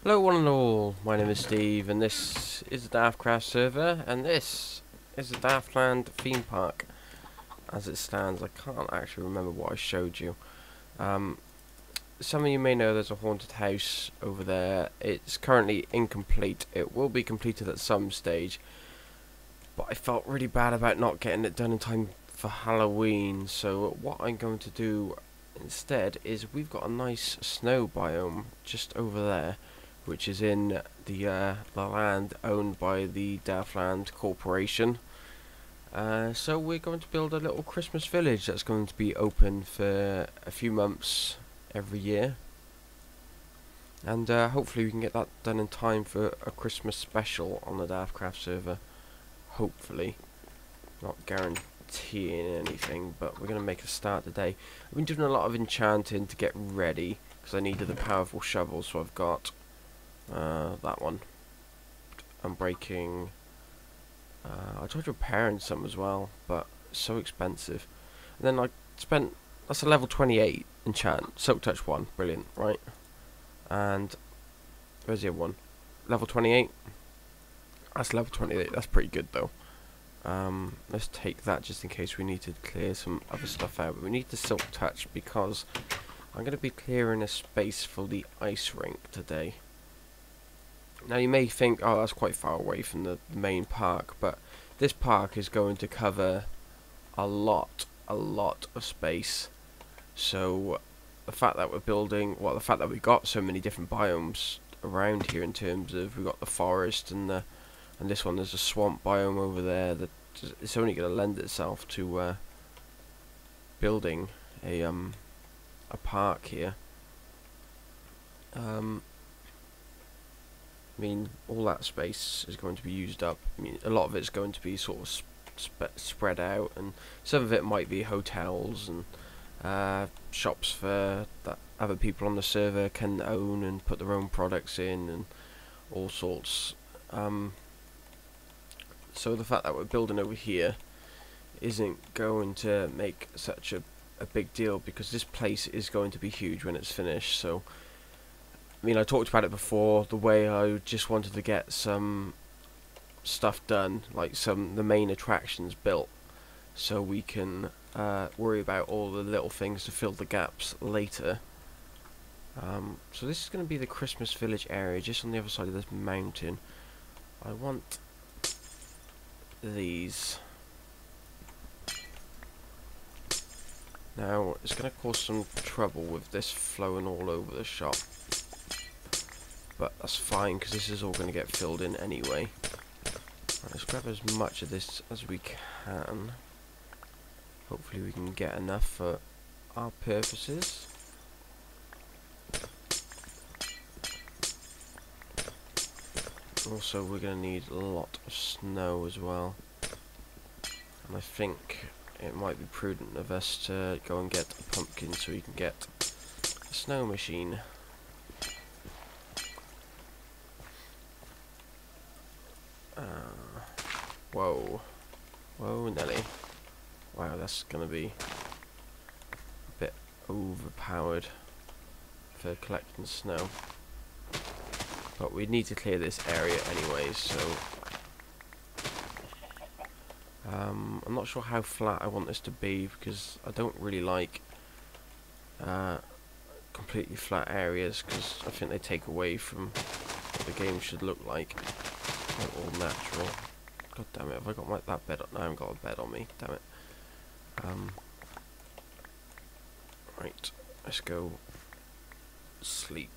Hello one and all, my name is Steve and this is the DaftCraft server and this is the DaftLand theme park as it stands. I can't actually remember what I showed you. Some of you may know there's a haunted house over there. It's currently incomplete. It will be completed at some stage, but I felt really bad about not getting it done in time for Halloween, so what I'm going to do instead is we've got a nice snow biome just over there, which is in the land owned by the DaftLand Corporation. So we're going to build a little Christmas village that's going to be open for a few months every year. And hopefully we can get that done in time for a Christmas special on the DaftCraft server. Hopefully. Not guaranteeing anything, but we're going to make a start today. I've been doing a lot of enchanting to get ready, because I needed the powerful shovel, so I've got that one. I'm breaking. I tried repairing some as well, but it's so expensive. And then I spent. That's a level 28 enchant. Silk Touch 1, brilliant, right? And where's the other one? Level 28. That's level 28. That's pretty good though. Let's take that just in case we need to clear some other stuff out. But we need the Silk Touch because I'm going to be clearing a space for the ice rink today. Now you may think, oh, that's quite far away from the main park, but this park is going to cover a lot of space. So the fact that we're building, well, the fact that we've got so many different biomes around here in terms of we've got the forest and this one, there's a swamp biome over there, that it's only going to lend itself to building a park here. I mean, all that space is going to be used up. I mean, a lot of it's going to be sort of spread out, and some of it might be hotels and shops for that other people on the server can own and put their own products in and all sorts. So the fact that we're building over here isn't going to make such a big deal, because this place is going to be huge when it's finished. So I mean, I talked about it before, the way I just wanted to get some stuff done, like the main attractions built, so we can worry about all the little things to fill the gaps later. So this is going to be the Christmas village area, just on the other side of this mountain. I want these. Now, it's going to cause some trouble with this flowing all over the shop, but that's fine because this is all going to get filled in anyway. Right, let's grab as much of this as we can. Hopefully we can get enough for our purposes. Also, we're going to need a lot of snow as well, and I think it might be prudent of us to go and get a pumpkin so we can get a snow machine. Whoa. Whoa, Nelly. Wow, that's gonna be a bit overpowered for collecting snow. But we need to clear this area anyways, so I'm not sure how flat I want this to be, because I don't really like completely flat areas, because I think they take away from what the game should look like. Not all natural. God damn it, have I got that bed on? No, I haven't got a bed on me, damn it. Right, let's go sleep.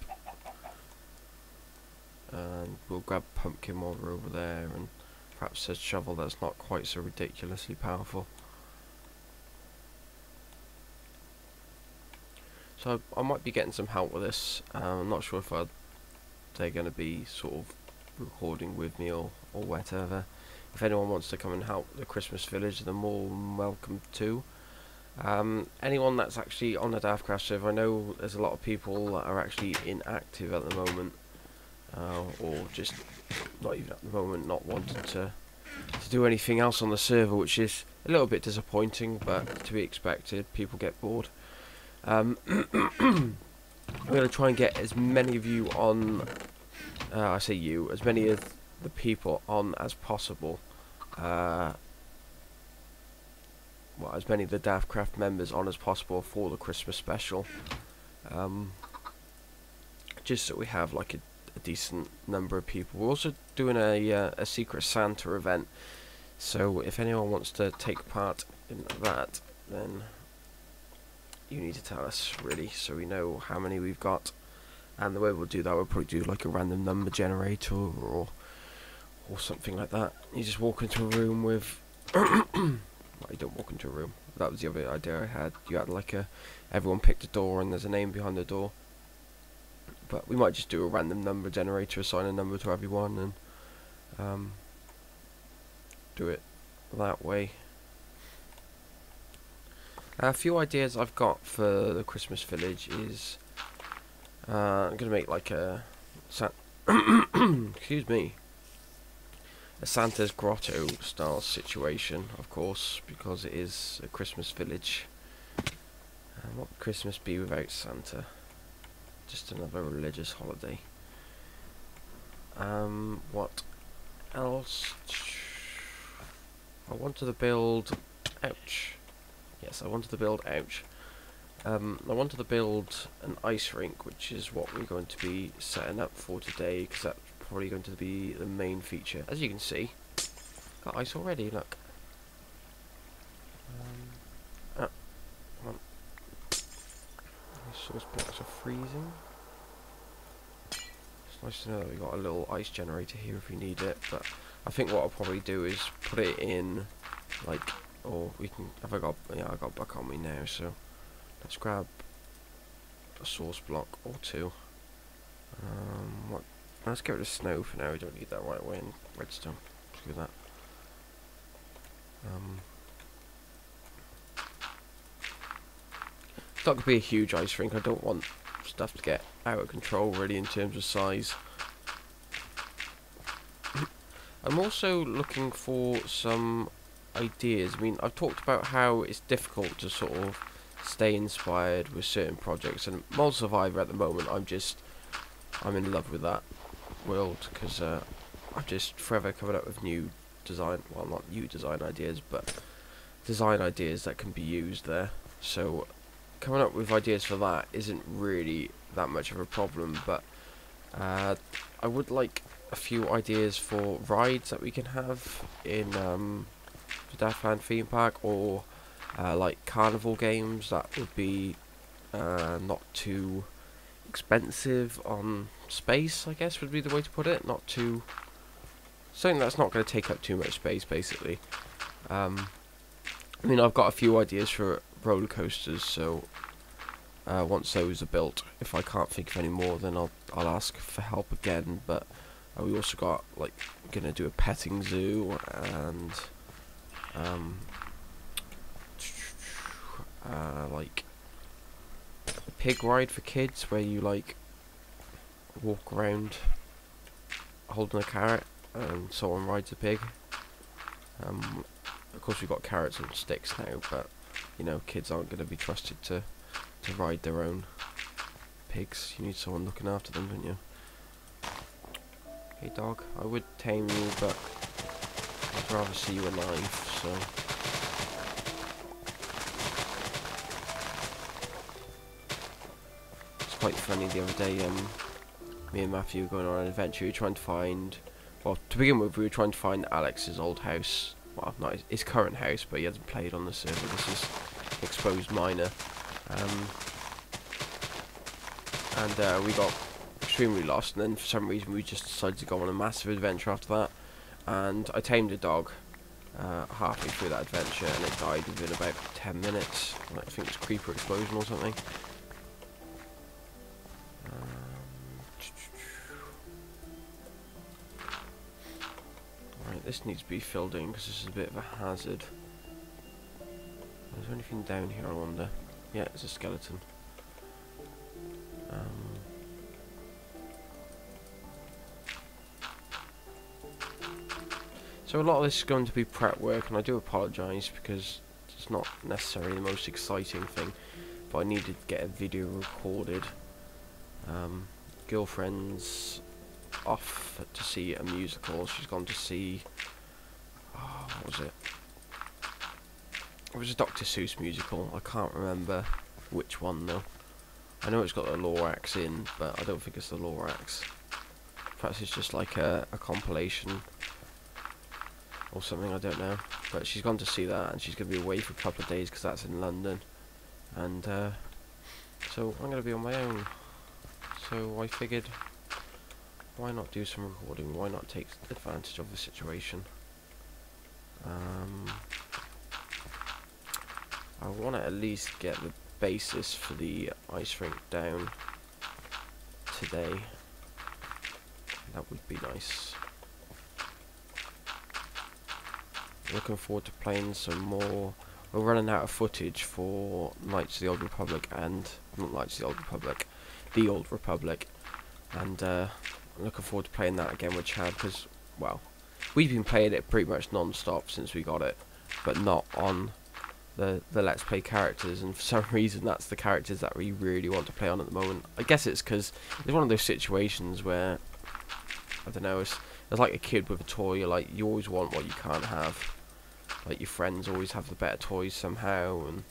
And we'll grab pumpkin while we're over there, and perhaps a shovel that's not quite so ridiculously powerful. So I might be getting some help with this. I'm not sure if they're going to be sort of recording with me or whatever. If anyone wants to come and help the Christmas village, they're more than welcome to. Anyone that's actually on the DaftCraft server, I know there's a lot of people that are actually inactive at the moment, or just not even at the moment, not wanting to do anything else on the server, which is a little bit disappointing, but to be expected. People get bored. I'm going to try and get as many of you on I say you, as many of the people on as possible. Well, as many of the DaftCraft members on as possible for the Christmas special. Just so we have like a decent number of people. We're also doing a Secret Santa event, so if anyone wants to take part in that, then you need to tell us, really, so we know how many we've got. And the way we'll do that, we'll probably do like a random number generator or something like that. You just walk into a room with well, you don't walk into a room. That was the other idea I had. You had like everyone picked a door and there's a name behind the door. But we might just do a random number generator, assign a number to everyone, and do it that way. A few ideas I've got for the Christmas village is I'm gonna make like a excuse me, a Santa's Grotto style situation, of course, because it is a Christmas village. And what would Christmas be without Santa? Just another religious holiday. What else? I wanted to build. Ouch. Yes, I wanted to build. Ouch. I wanted to build an ice rink, which is what we're going to be setting up for today, because that's probably going to be the main feature. As you can see, got ice already. Look. Come on. Source blocks are freezing. It's nice to know that we got a little ice generator here if we need it, but I think what I'll probably do is put it in, like, or we can, have I got, yeah, I got back on me now, so let's grab a source block or two. Let's get rid of snow for now, we don't need that right away in redstone. Let's do that. It's not going to be a huge ice rink. I don't want stuff to get out of control really in terms of size. I'm also looking for some ideas. I mean, I've talked about how it's difficult to sort of stay inspired with certain projects, and Mod Survivor at the moment, I'm in love with that world, because I'm just forever coming up with new design, well, not new design ideas, but design ideas that can be used there. So coming up with ideas for that isn't really that much of a problem, but I would like a few ideas for rides that we can have in the DaftLand theme park, or like carnival games that would be not too expensive on space, I guess would be the way to put it. Not too, something that's not going to take up too much space, basically. I mean, I've got a few ideas for roller coasters, so once those are built, if I can't think of any more, then I'll ask for help again. But we also got, like, gonna do a petting zoo and like a pig ride for kids, where you like walk around holding a carrot and someone rides a pig. Of course, we've got carrots and sticks now, but you know, kids aren't going to be trusted to ride their own pigs. You need someone looking after them, don't you? Hey dog, I would tame you, but I'd rather see you alive, so. It's quite funny, the other day, me and Matthew were going on an adventure. We were trying to find, well, to begin with, we were trying to find Alex's old house. Well, not his current house, but he hasn't played on the server. This is exposed miner. And we got extremely lost, and then for some reason we just decided to go on a massive adventure after that. And I tamed a dog halfway through that adventure, and it died within about 10 minutes. I think it was creeper explosion or something. Right, this needs to be filled in because this is a bit of a hazard. Is there anything down here, I wonder? Yeah, it's a skeleton. So a lot of this is going to be prep work, and I do apologise because it's not necessarily the most exciting thing, but I needed to get a video recorded. Girlfriend's off to see a musical. She's gone to see, oh, what was it? It was a Dr. Seuss musical. I can't remember which one though. I know it's got the Lorax in, but I don't think it's the Lorax. Perhaps it's just like a compilation or something, I don't know. But she's gone to see that, and she's going to be away for a couple of days because that's in London. And so I'm going to be on my own. So I figured, why not do some recording? Why not take advantage of the situation? I want to at least get the basis for the ice rink down today. That would be nice. Looking forward to playing some more. We're running out of footage for Knights of the Old Republic, and not Knights of the Old Republic, the Old Republic, and I'm looking forward to playing that again with Chad, because, well, we've been playing it pretty much non-stop since we got it, but not on the Let's Play characters, and for some reason that's the characters that we really want to play on at the moment. I guess it's because it's one of those situations where, I don't know, it's like a kid with a toy. Like, you always want what you can't have. Like, your friends always have the better toys somehow, and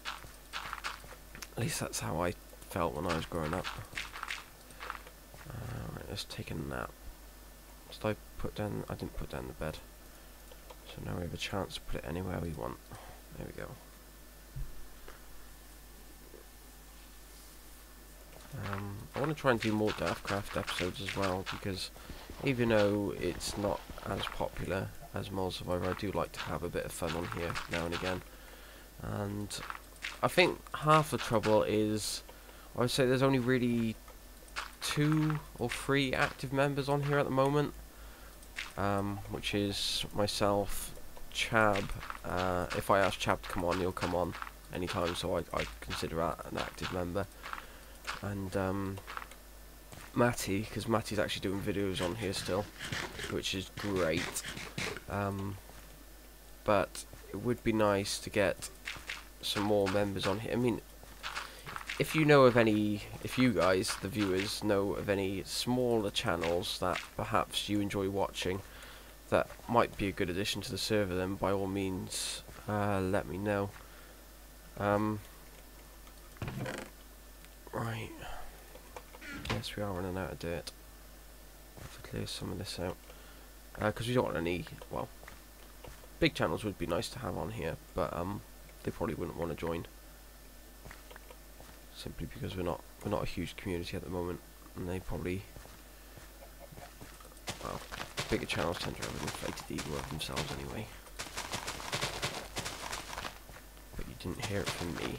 at least that's how I felt when I was growing up. Right, let's take a nap. Did I put down? I didn't put down the bed. So now we have a chance to put it anywhere we want. There we go. I want to try and do more DaftCraft episodes as well, because even though it's not as popular as Mold Survivor, I do like to have a bit of fun on here now and again. And I think half the trouble is, I would say there's only really 2 or 3 active members on here at the moment, which is myself, Chab. If I ask Chab to come on, he'll come on anytime, so I consider that an active member. And Matty, because Matty's actually doing videos on here still, which is great. But it would be nice to get some more members on here. I mean, if you know of any, if you guys, the viewers, know of any smaller channels that perhaps you enjoy watching that might be a good addition to the server, then by all means let me know. Right. Yes, we are running out of dirt. I have to clear some of this out. Because we don't want any, well, big channels would be nice to have on here, but they probably wouldn't want to join. Simply because we're not a huge community at the moment, and they probably, well, bigger channels tend to have an inflated ego of themselves anyway. But you didn't hear it from me.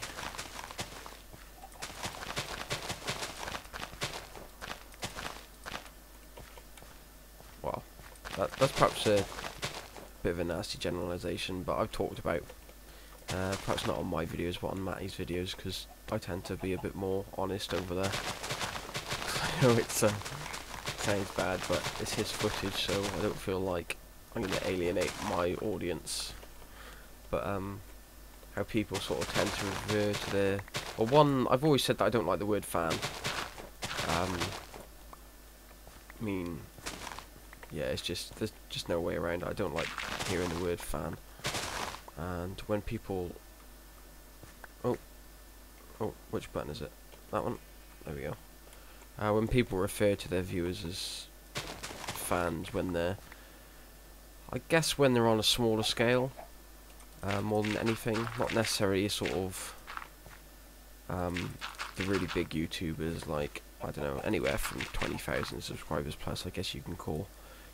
Well, that's perhaps a bit of a nasty generalisation, but I've talked about, perhaps not on my videos, but on Matty's videos, because I tend to be a bit more honest over there. I know it sounds bad, but it's his footage, so I don't feel like I'm going to alienate my audience. But how people sort of tend to revert to their... Well, one, I've always said that I don't like the word fan. I mean, yeah, it's just, there's just no way around it. I don't like hearing the word fan. And when people... Oh, which button is it? That one? There we go. When people refer to their viewers as fans, when they're... I guess when they're on a smaller scale, more than anything, not necessarily sort of the really big YouTubers, like, I don't know, anywhere from 20,000 subscribers plus, I guess you can call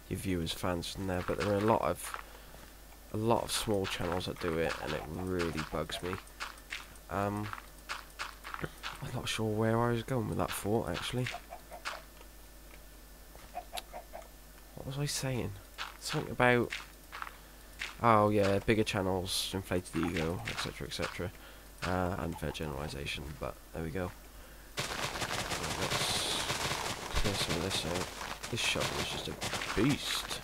your viewers fans from there, but there are a lot of small channels that do it, and it really bugs me. I'm not sure where I was going with that thought, actually. What was I saying? Something about... Oh yeah, bigger channels, inflated ego, etc, etc. Unfair generalisation, but there we go. Let's clear some of this out. This shovel is just a beast.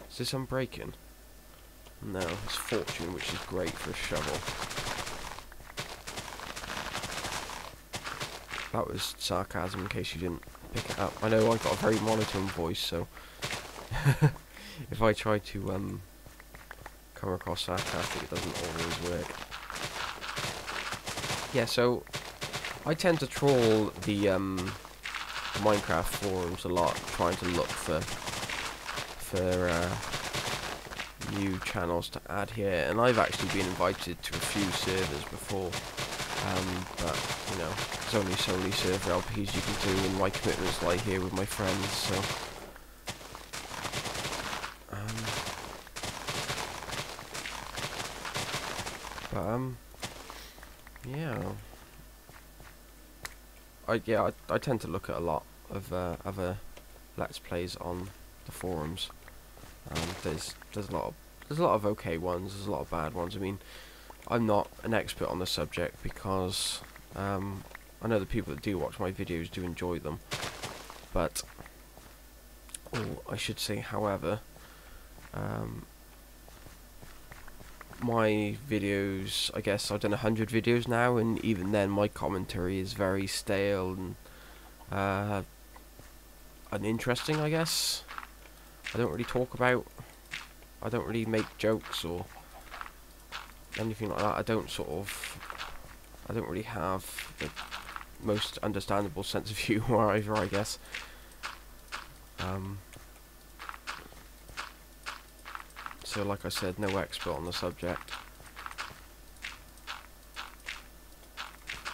Is this unbreaking? No, it's fortune, which is great for a shovel. That was sarcasm, in case you didn't pick it up. I know I've got a very monotone voice, so if I try to come across sarcastic, it doesn't always work. Yeah, so I tend to troll the Minecraft forums a lot, trying to look for new channels to add here, and I've actually been invited to a few servers before, but you know, there's only so many server LPs you can do, and my commitments lie here with my friends, so yeah, I tend to look at a lot of other Let's Plays on the forums. There's a lot of okay ones. There's a lot of bad ones. I mean, I'm not an expert on the subject because I know the people that do watch my videos do enjoy them. But I should say, however, my videos, I guess I've done 100 videos now, and even then my commentary is very stale and uninteresting, I guess. I don't really make jokes or anything like that. I don't really have the most understandable sense of humour either, I guess. So like I said, no expert on the subject.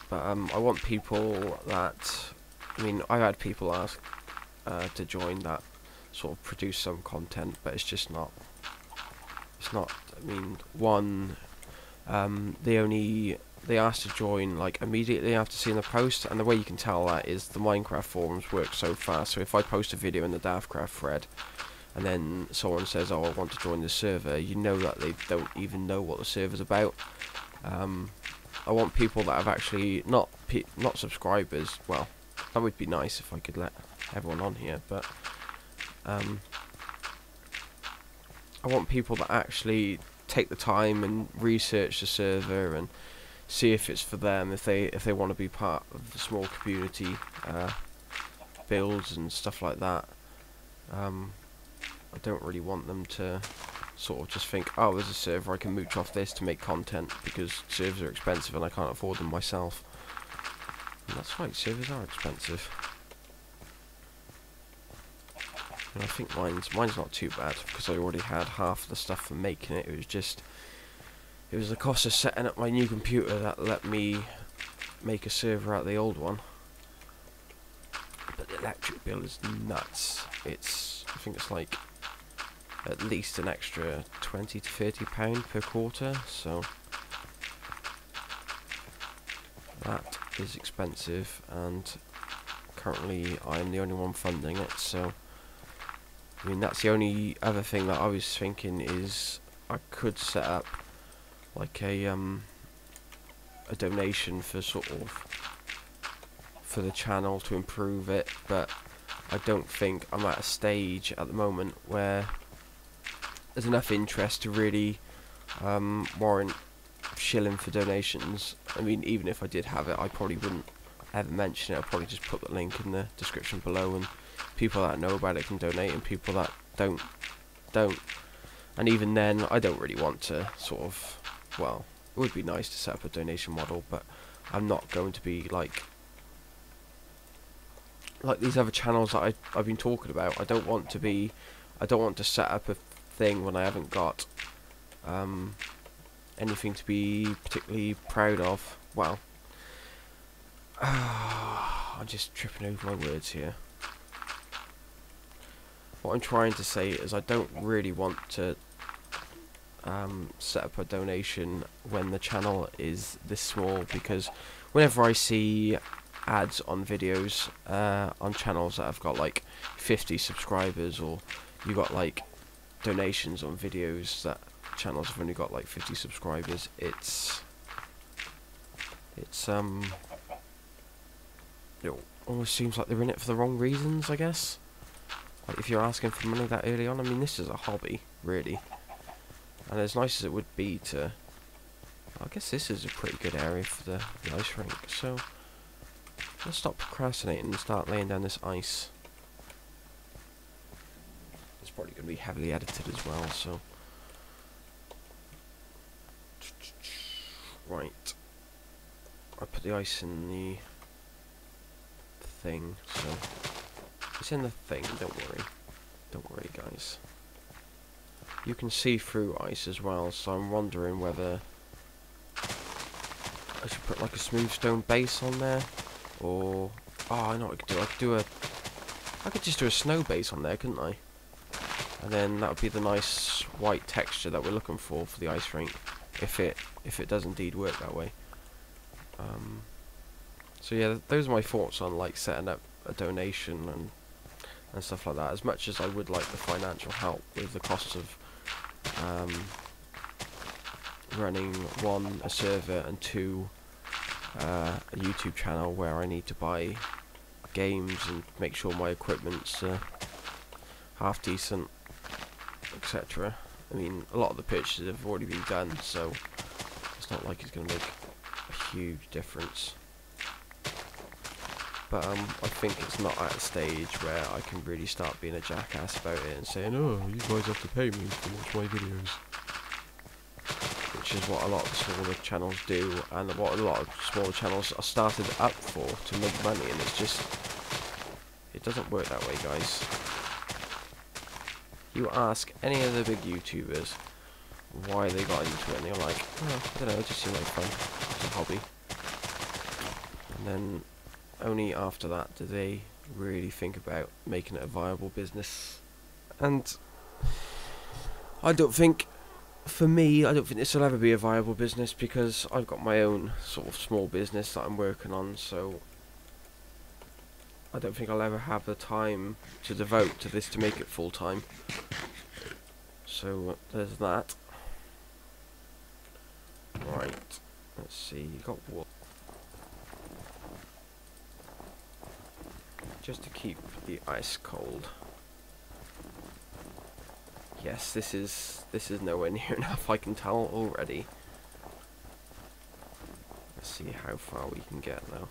But I want people that, I mean, I've had people ask to join that sort of produce some content, but it's not, I mean, one, they asked to join like immediately after seeing the post, and the way you can tell that is the Minecraft forums work so fast. So if I post a video in the DaftCraft thread, and then someone says, "Oh, I want to join the server," you know that they don't even know what the server's about. I want people that have actually not subscribers. Well, that would be nice if I could let everyone on here, but I want people that actually take the time and research the server and see if it's for them, if they want to be part of the small community builds and stuff like that. I don't really want them to sort of just think, oh, there's a server, I can mooch off this to make content, because servers are expensive and I can't afford them myself. And that's right, servers are expensive. And I think mine's not too bad, because I already had half the stuff for making it. It was the cost of setting up my new computer that let me make a server out of the old one. But the electric bill is nuts. I think it's like at least an extra £20 to £30 per quarter, so that is expensive, and currently I'm the only one funding it. So I mean, that's the only other thing that I was thinking, is I could set up like a donation for for the channel to improve it, but I don't think I'm at a stage at the moment where there's enough interest to really warrant shilling for donations. I mean, even if I did have it, I probably wouldn't ever mention it. I'd probably just put the link in the description below, and people that know about it can donate, and people that don't. And even then, I don't really want to sort of, well, it would be nice to set up a donation model, but I'm not going to be like these other channels that I've been talking about. I don't want to set up a thing when I haven't got anything to be particularly proud of. Well, I'm just tripping over my words here. What I'm trying to say is I don't really want to set up a donation when the channel is this small, because whenever I see ads on videos on channels that have got like 50 subscribers, or you got like donations on videos that channels have only got like 50 subscribers, it almost seems like they're in it for the wrong reasons, I guess. Like, if you're asking for money that early on, I mean, this is a hobby, really. And as nice as it would be to, I guess this is a pretty good area for the ice rink, so let's stop procrastinating and start laying down this ice. It's probably going to be heavily edited as well, so... Right. I put the ice in the thing, so... It's in the thing, don't worry. Don't worry, guys. You can see through ice as well, so I'm wondering whether I should put like a smooth stone base on there, or... Oh, I know what I could do. I could just do a snow base on there, couldn't I? And then that would be the nice white texture that we're looking for the ice rink, if it does indeed work that way. So yeah, those are my thoughts on like setting up a donation and stuff like that. As much as I would like the financial help with the costs of running one, a server, and two, a YouTube channel where I need to buy games and make sure my equipment's half decent, etc. I mean, a lot of the purchases have already been done, so it's not like it's going to make a huge difference. But I think it's not at a stage where I can really start being a jackass about it and saying, oh, you guys have to pay me to watch my videos. Which is what a lot of smaller channels do, and what a lot of smaller channels are started up for, to make money, and it's just... It doesn't work that way, guys. You ask any of the big YouTubers why they got into it, and they're like, oh, I don't know, it just seemed like fun. It's a hobby. And then... only after that do they really think about making it a viable business. And I don't think, for me, I don't think this will ever be a viable business, because I've got my own sort of small business that I'm working on, so I don't think I'll ever have the time to devote to this to make it full time. So there's that. Right, let's see, you got what? Just to keep the ice cold. Yes, this is nowhere near enough, I can tell already. Let's see how far we can get now.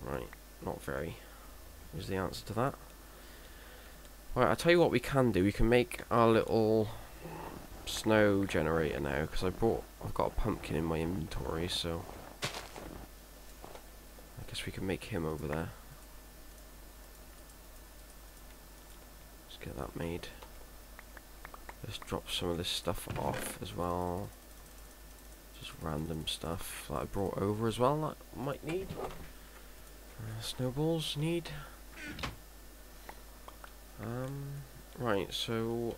Right, not very. Is the answer to that. Right, I'll tell you what we can do. We can make our little snow generator now, because I've got a pumpkin in my inventory, so we can make him over there. Let's get that made. Let's drop some of this stuff off as well. Just random stuff that I brought over as well that I might need. Snowballs need. Right, so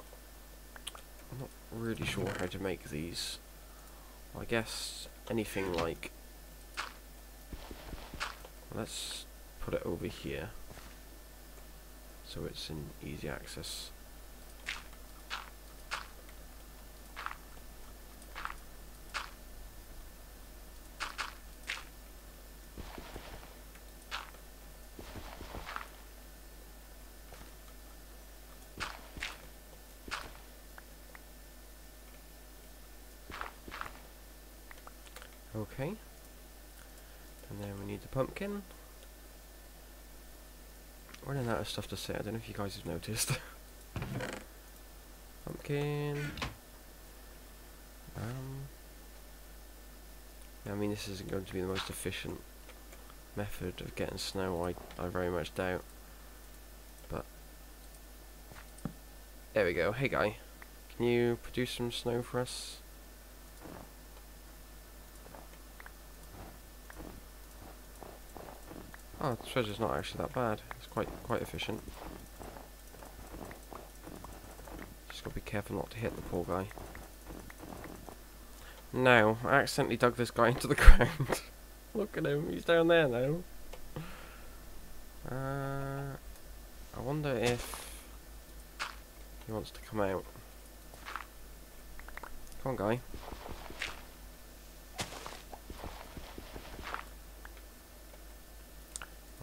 I'm not really sure how to make these. I guess anything like... Let's put it over here, so it's in easy access. Okay. And then we need the pumpkin. Running out of stuff to say, I don't know if you guys have noticed. Pumpkin. Yeah, I mean, this isn't going to be the most efficient method of getting snow, I very much doubt. But there we go. Hey guy, can you produce some snow for us? Oh, the treasure's not actually that bad. It's quite efficient. Just gotta be careful not to hit the poor guy. Now, I accidentally dug this guy into the ground. Look at him, he's down there now. I wonder if he wants to come out. Come on, guy.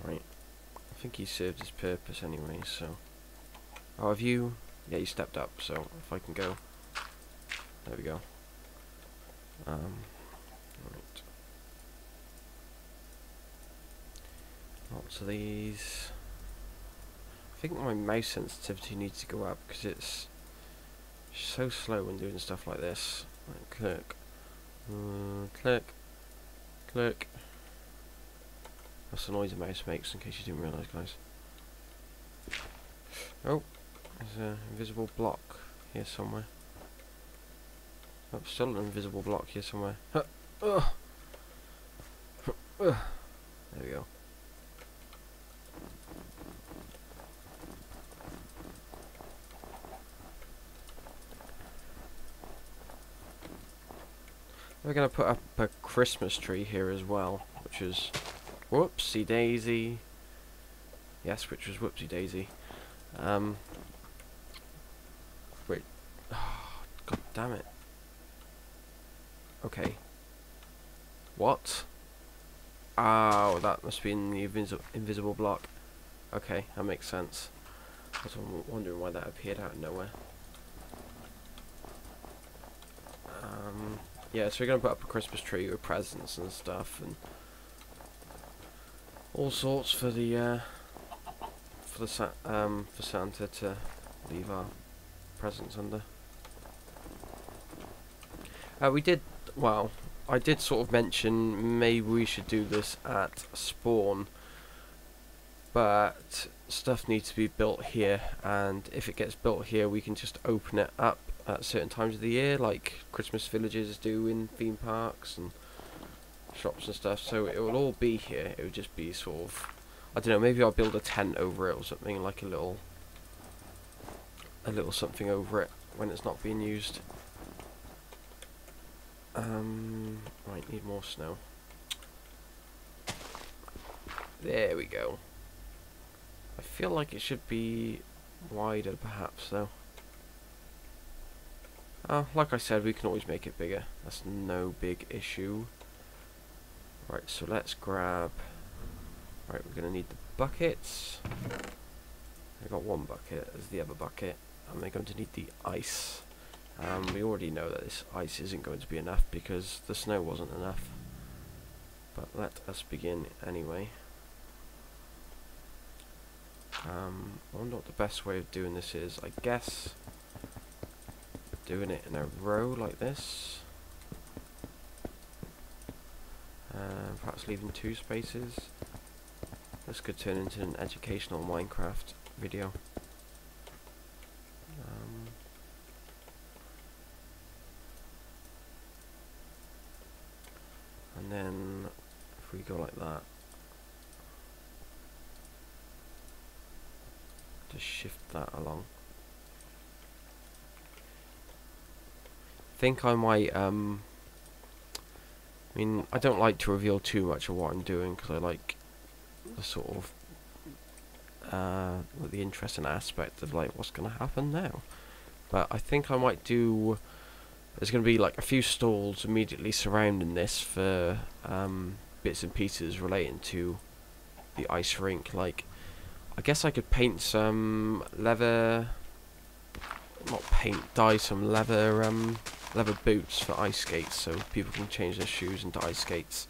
Right. I think he served his purpose anyway, so... Oh, have you... Yeah, you stepped up, so if I can go... There we go. Right. Lots of these. I think my mouse sensitivity needs to go up because it's so slow when doing stuff like this. Like click, click, click. That's the noise a mouse makes, in case you didn't realise, guys. Oh, there's an invisible block here somewhere. Oh, still an invisible block here somewhere. There we go. We're going to put up a Christmas tree here as well, which is whoopsie daisy. Yes, which was whoopsie daisy. Wait. Oh, God damn it. Okay. What? Oh, that must be in the invisible block. Okay, that makes sense. I was wondering why that appeared out of nowhere. Yeah, so we're gonna put up a Christmas tree with presents and stuff and all sorts for the for Santa to leave our presents under. We did, well, I did sort of mention maybe we should do this at spawn, but stuff needs to be built here, and if it gets built here we can just open it up at certain times of the year, like Christmas villages do in theme parks and shops and stuff. So it will all be here. It would just be sort of, I don't know, maybe I'll build a tent over it or something, like a little something over it when it's not being used. Right, need more snow. There we go. I feel like it should be wider perhaps though. Like I said, we can always make it bigger. That's no big issue. Right, so let's grab... Right, we're going to need the buckets. I got one bucket as the other bucket. And we're going to need the ice. We already know that this ice isn't going to be enough because the snow wasn't enough. But let us begin anyway. I wonder what the best way of doing this is. I guess doing it in a row like this. Perhaps leaving 2 spaces. This could turn into an educational Minecraft video. And then if we go like that, just shift that along. I think I might, I mean, I don't like to reveal too much of what I'm doing because I like the sort of, the interesting aspect of like what's going to happen now. But I think I might do, there's going to be like a few stalls immediately surrounding this for bits and pieces relating to the ice rink. Like, I guess I could paint some leather, not paint, dye some leather boots for ice skates, so people can change their shoes into ice skates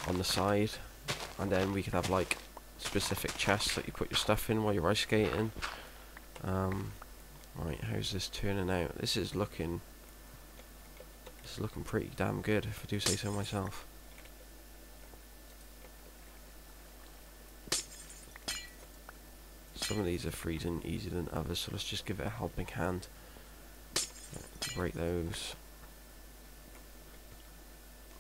on the side, and then we could have like specific chests that you put your stuff in while you're ice skating. Right, how's this turning out? This is looking pretty damn good, if I do say so myself. Some of these are freezing easier than others, so let's just give it a helping hand. Break those.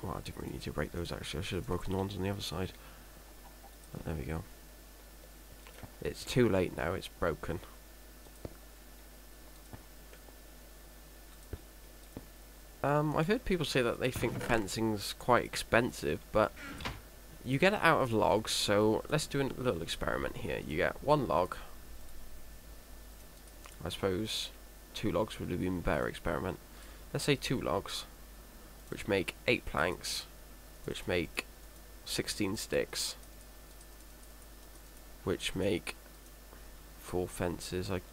Well, I didn't really need to break those actually, I should have broken the ones on the other side. But there we go. It's too late now, it's broken. I've heard people say that they think fencing's quite expensive, but you get it out of logs, so let's do a little experiment here. You get 1 log. I suppose 2 logs would have been a better experiment. Let's say 2 logs, which make 8 planks, which make 16 sticks, which make 4 fences. Like,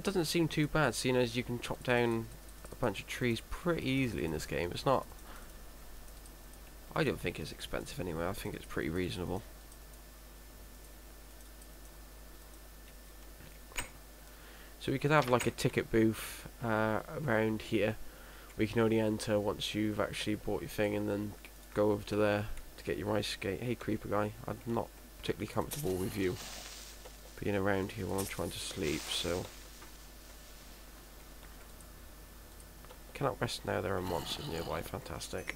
doesn't seem too bad, seeing as you can chop down a bunch of trees pretty easily in this game. It's not, I don't think it's expensive anyway, I think it's pretty reasonable. So we could have like a ticket booth around here. We can only enter once you've actually bought your thing, and then go over to there to get your ice skate. Hey, creeper guy, I'm not particularly comfortable with you being around here while I'm trying to sleep, so... Cannot rest now, there are monsters nearby, fantastic.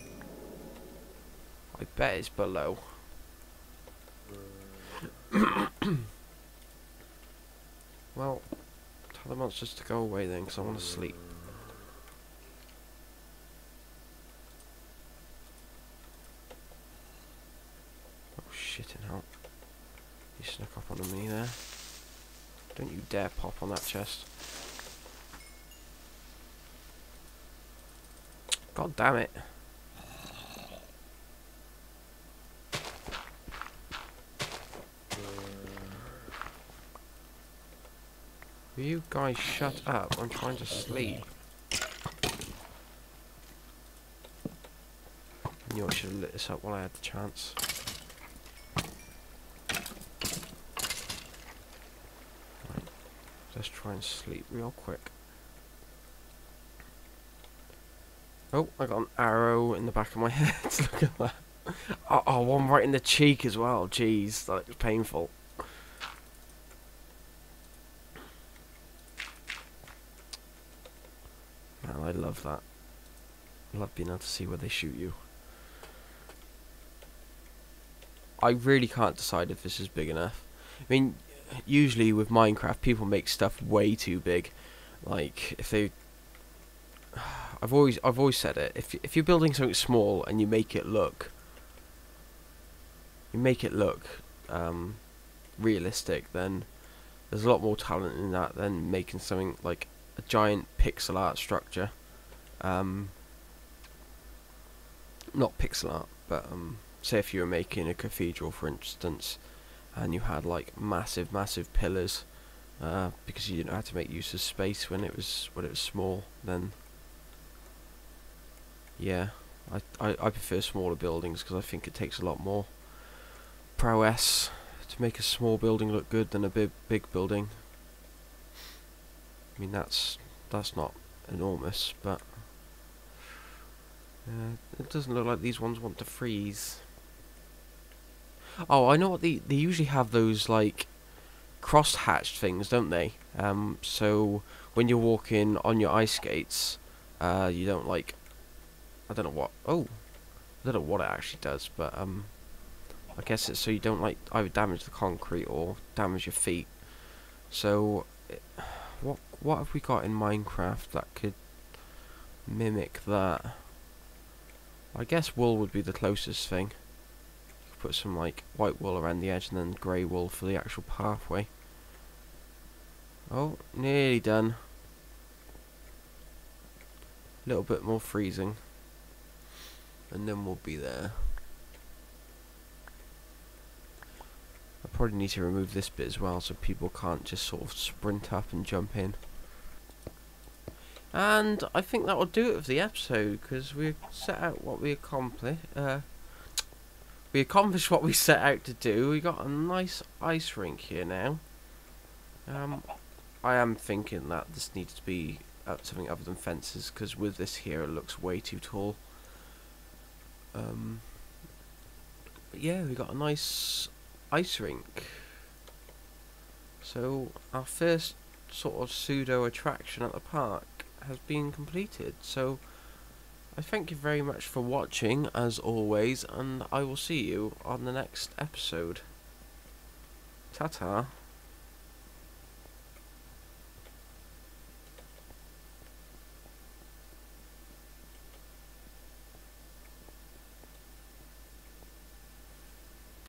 I bet it's below. Well, tell the monsters to go away then, because I want to sleep. Oh shit in hell. You snuck up on me there. Don't you dare pop on that chest. God damn it. Will you guys shut up? I'm trying to sleep. I knew I should have lit this up while I had the chance. Right. Let's try and sleep real quick. Oh, I got an arrow in the back of my head. Look at that. Oh, one right in the cheek as well. Jeez, that was painful. Man, I love that. I love being able to see where they shoot you. I really can't decide if this is big enough. I mean, usually with Minecraft, people make stuff way too big. Like, if they... I've always said it. If you're building something small and you make it look realistic, then there's a lot more talent in that than making something like a giant pixel art structure. Not pixel art, but say if you were making a cathedral, for instance, and you had like massive pillars, because you didn't know how to make use of space when it was small, then. Yeah, I prefer smaller buildings because I think it takes a lot more prowess to make a small building look good than a big building. I mean that's not enormous, but it doesn't look like these ones want to freeze. Oh, I know what they usually have those like cross-hatched things, don't they? So when you're walking on your ice skates, you don't like. I don't know what. Oh, I don't know what it actually does, but I guess it's so you don't like either damage the concrete or damage your feet. So, what have we got in Minecraft that could mimic that? I guess wool would be the closest thing. You could put some like white wool around the edge and then grey wool for the actual pathway. Oh, nearly done. A little bit more freezing. And then we'll be there. I probably need to remove this bit as well so people can't just sort of sprint up and jump in. And I think that will do it for the episode, because we set out what we accomplished. We accomplished what we set out to do. We got a nice ice rink here now. I am thinking that this needs to be something other than fences, because with this here it looks way too tall. But yeah, we got a nice ice rink. So our first sort of pseudo attraction at the park has been completed. So I thank you very much for watching as always, and I will see you on the next episode. Ta-ta.